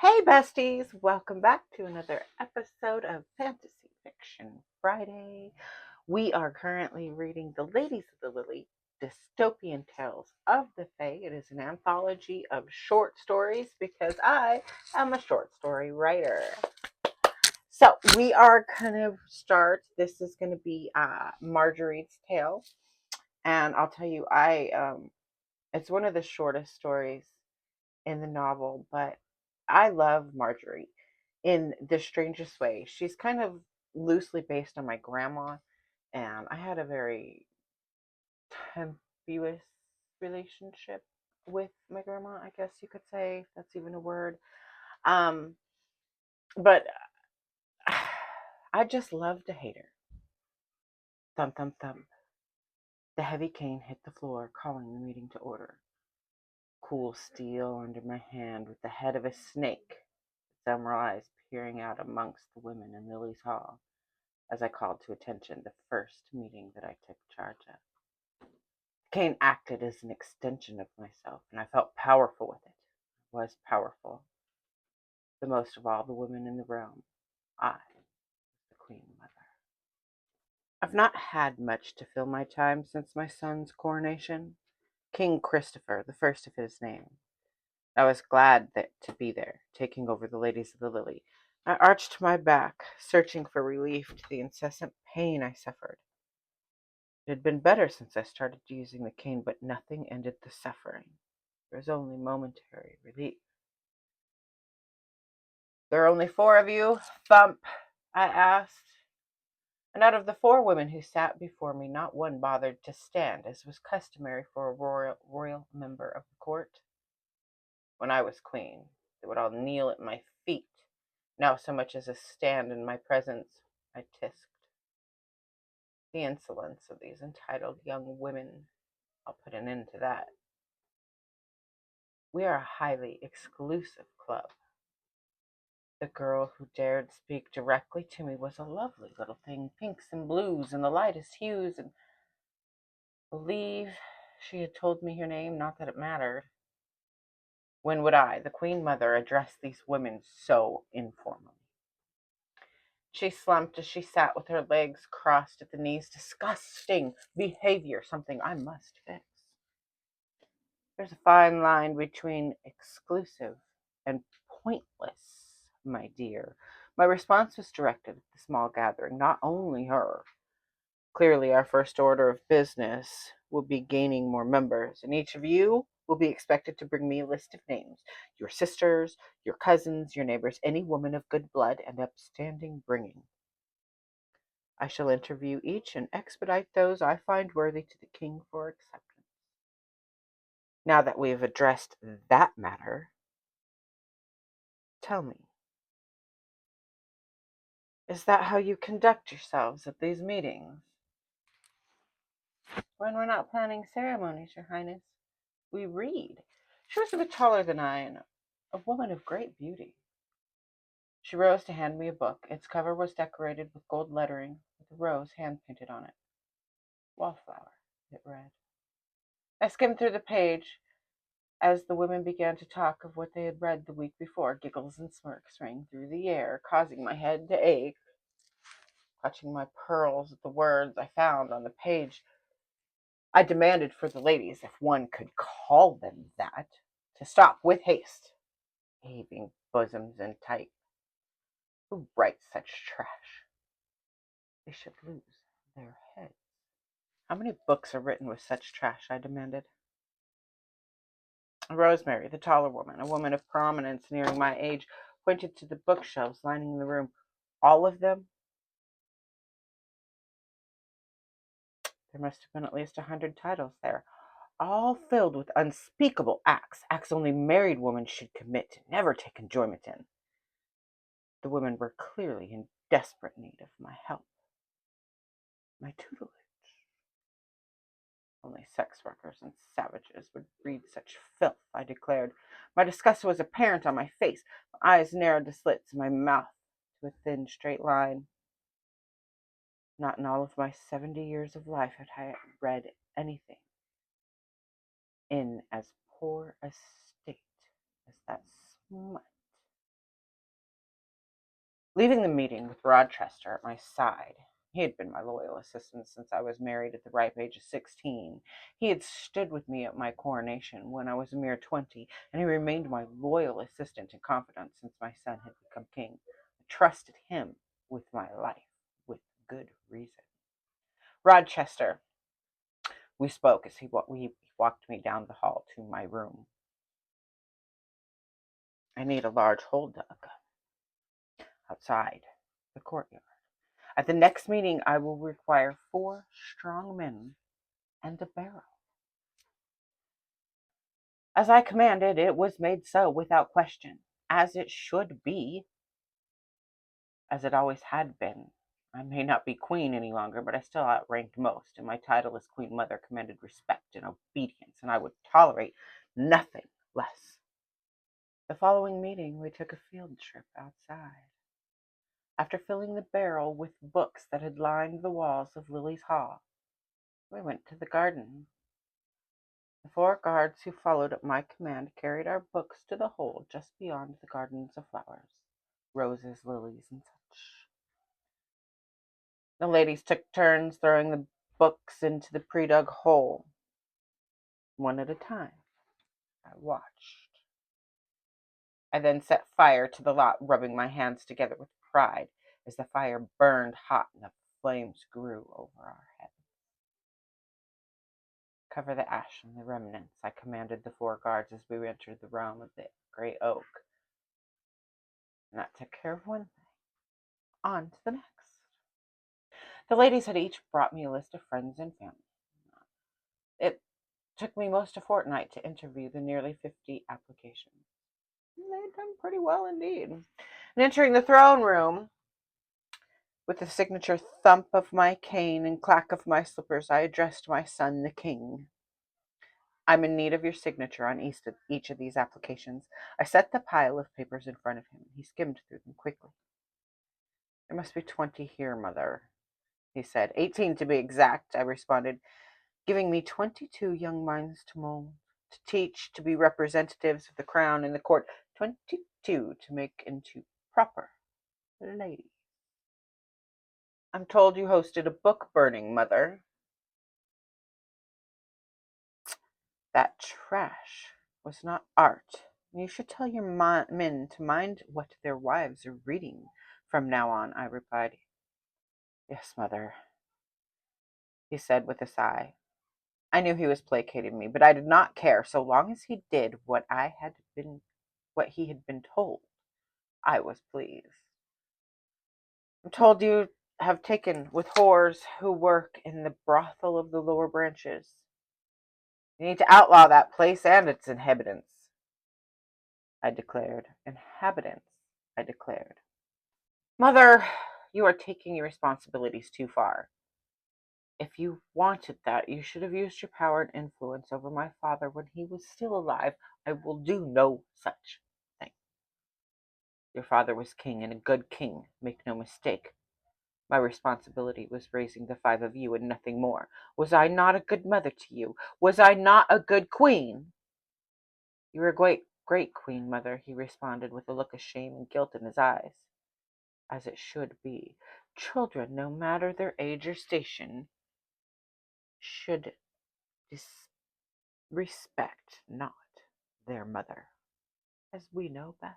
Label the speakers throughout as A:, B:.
A: Hey, besties! Welcome back to another episode of Fantasy Fiction Friday. We are currently reading The Ladies of the Lily Dystopian Tales of the Fae. It is an anthology of short stories because I am a short story writer. So, we are going to start. This is going to be Marjorie's Tale. And I'll tell you, it's one of the shortest stories in the novel, but I love Marjorie in the strangest way. She's kind of loosely based on my grandma, and I had a very tempestuous relationship with my grandma, I guess you could say, if that's even a word. Um, but I just love to hate her. Thump, thump, thump. The heavy cane hit the floor, calling the meeting to order. Cool steel under my hand with the head of a snake, ephemeral eyes peering out amongst the women in Lily's hall as I called to attention the first meeting that I took charge of. Cane acted as an extension of myself, and I felt powerful with it. I was powerful. The most of all the women in the realm, I was the Queen Mother. I've not had much to fill my time since my son's coronation. King Christopher, the first of his name. I was glad to be there, taking over the Ladies of the Lily. I arched my back, searching for relief to the incessant pain I suffered. It had been better since I started using the cane, but nothing ended the suffering. There was only momentary relief. There are only 4 of you, Thump, I asked. And out of the 4 women who sat before me, not one bothered to stand, as was customary for a royal member of the court. When I was queen, they would all kneel at my feet. Now so much as a stand in my presence, I tisked. The insolence of these entitled young women. I'll put an end to that. We are a highly exclusive club. The girl who dared speak directly to me was a lovely little thing, pinks and blues and the lightest hues, and believe she had told me her name, not that it mattered. When would I, the Queen Mother, address these women so informally? She slumped as she sat with her legs crossed at the knees. Disgusting behavior, something I must fix. There's a fine line between exclusive and pointless, my dear. My response was directed at the small gathering, not only her. Clearly, our first order of business will be gaining more members, and each of you will be expected to bring me a list of names. Your sisters, your cousins, your neighbors, any woman of good blood and upstanding bringing. I shall interview each and expedite those I find worthy to the king for acceptance. Now that we have addressed that matter, tell me, is that how you conduct yourselves at these meetings? When we're not planning ceremonies, Your Highness, we read. She was a bit taller than I and a woman of great beauty. She rose to hand me a book. Its cover was decorated with gold lettering with a rose hand-painted on it. Wallflower, it read. I skimmed through the page as the women began to talk of what they had read the week before. Giggles and smirks rang through the air, causing my head to ache. Clutching my pearls at the words I found on the page, I demanded for the ladies, if one could call them that, to stop with haste. Heaving bosoms and type. Who writes such trash? They should lose their heads. How many books are written with such trash? I demanded. Rosemary, the taller woman, a woman of prominence nearing my age, pointed to the bookshelves lining the room. All of them? There must have been at least 100 titles there, all filled with unspeakable acts only married women should commit to never take enjoyment in. The women were clearly in desperate need of my help, my tutelage. Only sex workers and savages would read such filth, I declared. My disgust was apparent on my face. My eyes narrowed to slits, and my mouth to a thin, straight line. Not in all of my 70 years of life had I read anything in as poor a state as that smut Leaving the meeting with Rochester at my side, he had been my loyal assistant since I was married at the ripe age of 16. He had stood with me at my coronation when I was a mere 20, and he remained my loyal assistant and confidant since my son had become king. I trusted him with my life, with good reason. Rochester, we spoke as he walked me down the hall to my room. I need a large hole dug outside the courtyard. At the next meeting, I will require 4 strong men and a barrel. As I commanded, it was made so without question, as it should be, as it always had been. I may not be queen any longer, but I still outranked most, and my title as Queen Mother commanded respect and obedience, and I would tolerate nothing less. The following meeting, we took a field trip outside. After filling the barrel with books that had lined the walls of Lily's hall, we went to the garden. The 4 guards who followed at my command carried our books to the hole just beyond the gardens of flowers, roses, lilies, and such. The ladies took turns throwing the books into the pre-dug hole. One at a time, I watched. I then set fire to the lot, rubbing my hands together with pride as the fire burned hot and the flames grew over our heads. Cover the ash and the remnants, I commanded the 4 guards as we entered the realm of the great oak. And that took care of one thing. On to the next. The ladies had each brought me a list of friends and family. It took me most a fortnight to interview the nearly 50 applications. They had done pretty well indeed. And entering the throne room, with the signature thump of my cane and clack of my slippers, I addressed my son, the king. I'm in need of your signature on each of these applications. I set the pile of papers in front of him. He skimmed through them quickly. There must be 20 here, Mother, he said. 18 to be exact, I responded, giving me 22 young minds to mold, to teach, to be representatives of the crown and the court. 22 to make into proper ladies. I'm told you hosted a book burning, Mother. That trash was not art. You should tell your men to mind what their wives are reading from now on, I replied. Yes, Mother, he said with a sigh. I knew he was placating me, but I did not care so long as he did what he had been told. I was pleased. I'm told you have taken with whores who work in the brothel of the lower branches. You need to outlaw that place and its inhabitants, I declared. Inhabitants, I declared. Mother, you are taking your responsibilities too far. If you wanted that, you should have used your power and influence over my father when he was still alive. I will do no such thing. Your father was king, and a good king, make no mistake. My responsibility was raising the 5 of you and nothing more. Was I not a good mother to you? Was I not a good queen? You were a great queen, Mother, he responded with a look of shame and guilt in his eyes. As it should be. Children, no matter their age or station, should respect not their mother, as we know best.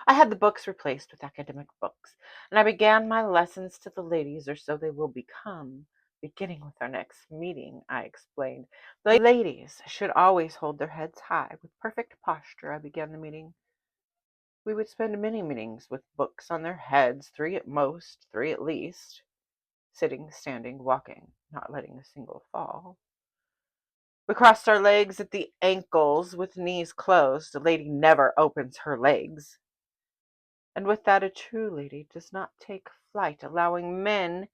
A: I had the books replaced with academic books, and I began my lessons to the ladies, or so they will become, beginning with our next meeting, I explained. The ladies should always hold their heads high. With perfect posture, I began the meeting. We would spend many meetings with books on their heads, 3 at most, 3 at least, sitting, standing, walking, not letting a single fall. We crossed our legs at the ankles with knees closed. A lady never opens her legs. And with that, a true lady does not take flight, allowing men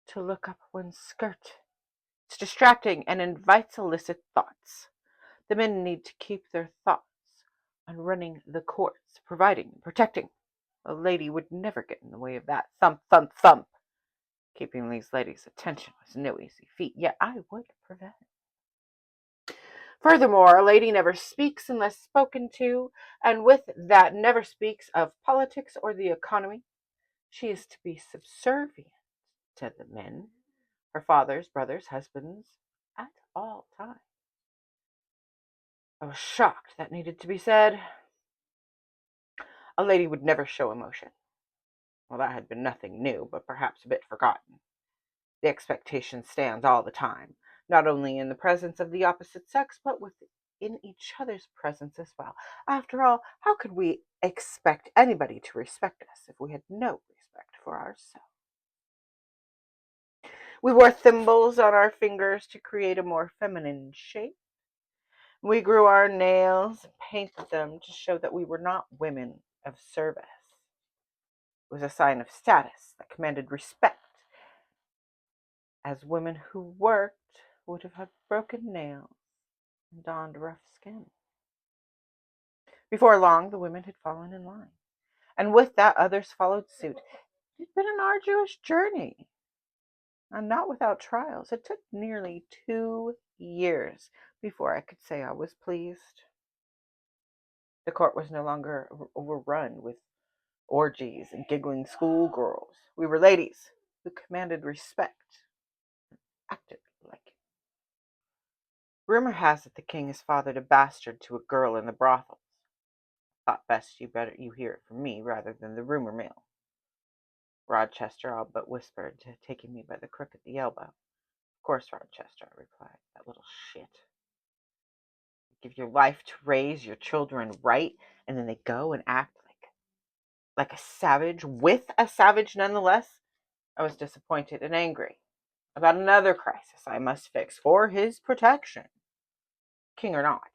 A: to look up one's skirt. It's distracting and invites illicit thoughts. The men need to keep their thoughts on running the courts, providing, protecting. A lady would never get in the way of that. Thump, thump, thump. Keeping these ladies' attention was no easy feat, yet I would prevent it. Furthermore, a lady never speaks unless spoken to, and with that never speaks of politics or the economy. She is to be subservient to the men, her fathers, brothers, husbands, at all times. I was shocked that needed to be said. A lady would never show emotion. Well, that had been nothing new, but perhaps a bit forgotten. The expectation stands all the time, not only in the presence of the opposite sex, but within each other's presence as well. After all, how could we expect anybody to respect us if we had no respect for ourselves? We wore thimbles on our fingers to create a more feminine shape. We grew our nails and painted them to show that we were not women of service. It was a sign of status that commanded respect, as women who worked would have had broken nails and donned rough skin. Before long, the women had fallen in line, and with that, others followed suit. It had been an arduous journey, and not without trials. It took nearly 2 years before I could say I was pleased. The court was no longer overrun with orgies and giggling schoolgirls. We were ladies who commanded respect and acted like it. Rumor has it the king has fathered a bastard to a girl in the brothels. Thought best you hear it from me rather than the rumor mill. Rochester all but whispered, taking me by the crook at the elbow. Of course, Rochester, I replied. That little shit. Give your life to raise your children right, and then they go and act like a savage, with a savage nonetheless. I was disappointed and angry about another crisis I must fix for his protection. King or not,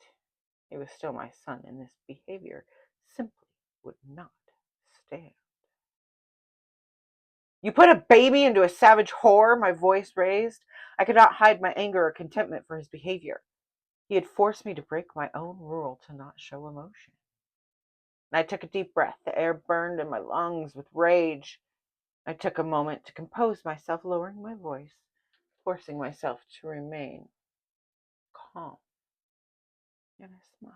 A: he was still my son, and this behavior simply would not stand. You put a baby into a savage whore, my voice raised. I could not hide my anger or contentment for his behavior. He had forced me to break my own rule to not show emotion. And I took a deep breath. The air burned in my lungs with rage. I took a moment to compose myself, lowering my voice, forcing myself to remain calm. And I smiled.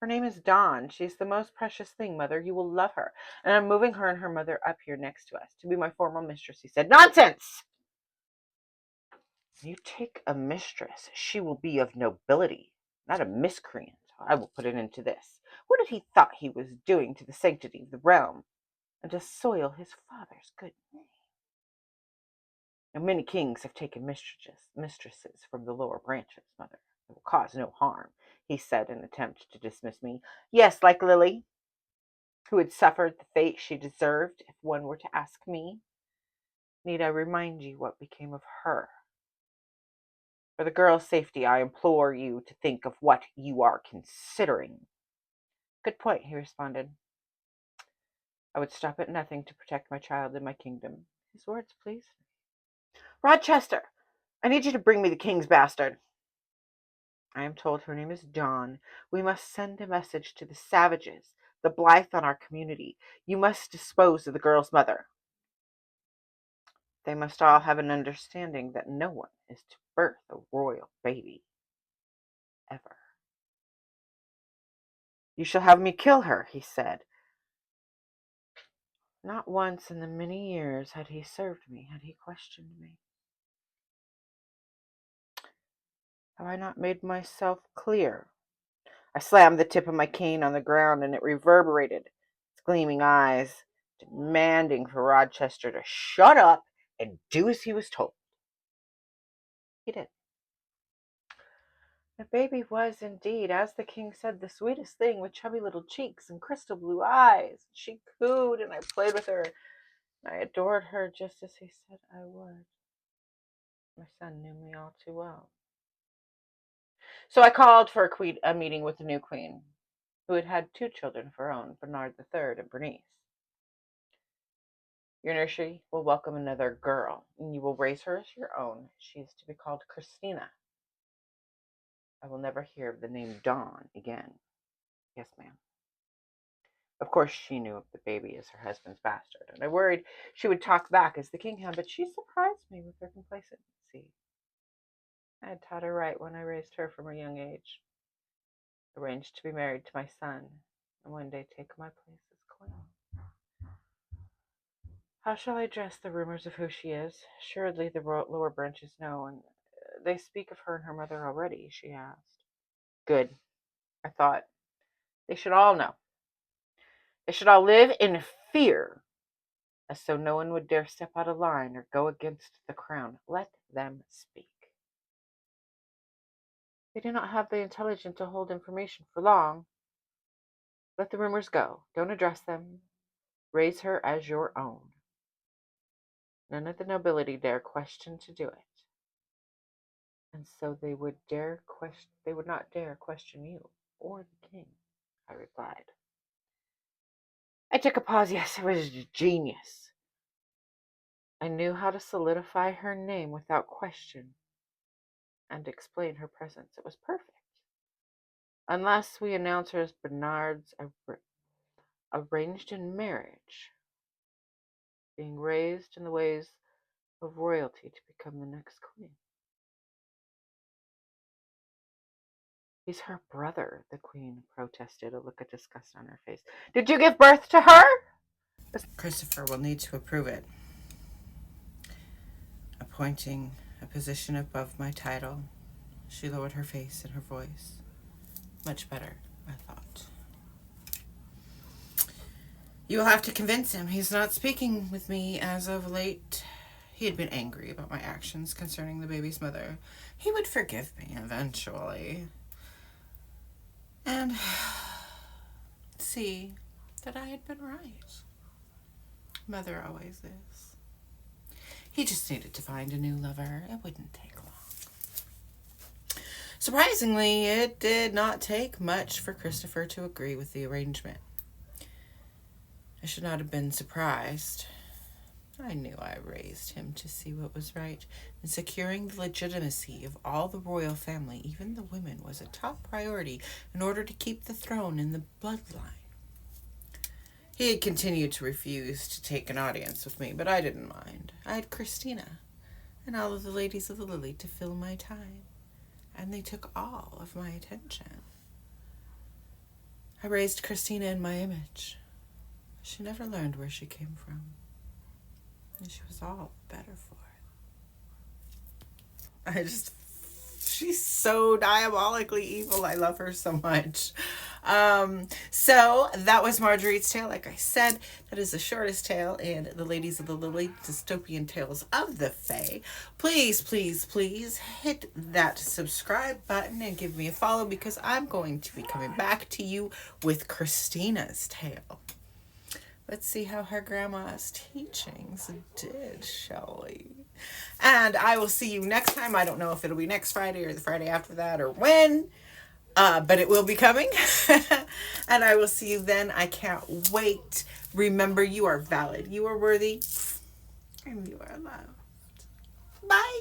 A: Her name is Dawn. She's the most precious thing, Mother. You will love her. And I'm moving her and her mother up here next to us to be my formal mistress. He said, Nonsense! You take a mistress. She will be of nobility, not a miscreant. I will put it into this. What had he thought he was doing to the sanctity of the realm, and to soil his father's good name? Now, many kings have taken mistresses from the lower branches, Mother. It will cause no harm, he said in an attempt to dismiss me. Yes, like Lily, who had suffered the fate she deserved, if one were to ask me. Need I remind you what became of her? For the girl's safety, I implore you to think of what you are considering. Good point, he responded. I would stop at nothing to protect my child and my kingdom. His words pleased me. Rochester, I need you to bring me the king's bastard. I am told her name is Dawn. We must send a message to the savages, the Blythe on our community. You must dispose of the girl's mother. They must all have an understanding that no one is to birth a royal baby. Ever. You shall have me kill her, he said. Not once in the many years had he served me, had he questioned me. Have I not made myself clear? I slammed the tip of my cane on the ground, and it reverberated, its gleaming eyes demanding for Rochester to shut up and do as he was told. He did. The baby was indeed, as the king said, the sweetest thing, with chubby little cheeks and crystal blue eyes. She cooed, and I played with her. I adored her just as he said I would. My son knew me all too well. So I called for a meeting with the new queen, who had had 2 children of her own, Bernard III and Bernice. Your nursery will welcome another girl, and you will raise her as your own. She is to be called Christina. I will never hear of the name Dawn again. Yes, ma'am. Of course, she knew of the baby as her husband's bastard, and I worried she would talk back as the king had, but she surprised me with her complacency. I had taught her right when I raised her from a young age, arranged to be married to my son, and one day take my place as queen. How shall I address the rumors of who she is? Assuredly the lower branches know, and they speak of her and her mother already, she asked. Good, I thought. They should all know. They should all live in fear, as so no one would dare step out of line or go against the crown. Let them speak. They do not have the intelligence to hold information for long. Let the rumors go. Don't address them. Raise her as your own. None of the nobility dare question to do it. And so they would not dare question you or the king, I replied. I took a pause. Yes, it was genius. I knew how to solidify her name without question and explain her presence. It was perfect. Unless we announce her as Bernard's arranged in marriage, being raised in the ways of royalty to become the next queen. He's her brother, the queen protested, a look of disgust on her face. Did you give birth to her? Christopher will need to approve it. Appointing a position above my title, she lowered her face and her voice. Much better, I thought. You will have to convince him. He's not speaking with me as of late. He had been angry about my actions concerning the baby's mother. He would forgive me eventually. And see that I had been right. Mother always is. He just needed to find a new lover. It wouldn't take long. Surprisingly, it did not take much for Christopher to agree with the arrangement. I should not have been surprised. I knew I raised him to see what was right, and securing the legitimacy of all the royal family, even the women, was a top priority in order to keep the throne in the bloodline. He had continued to refuse to take an audience with me, but I didn't mind. I had Christina and all of the ladies of the Lily to fill my time, and they took all of my attention. I raised Christina in my image. She never learned where she came from, and she was all the better for it. She's so diabolically evil. I love her so much. So that was Marguerite's Tale. Like I said, that is the shortest tale in the Ladies of the Lily Dystopian Tales of the Fae. Please, please, please hit that subscribe button and give me a follow, because I'm going to be coming back to you with Christina's tale. Let's see how her grandma's teachings did, shall we? And I will see you next time. I don't know if it'll be next Friday or the Friday after that or when, but it will be coming. And I will see you then. I can't wait. Remember, you are valid, you are worthy, and you are loved. Bye.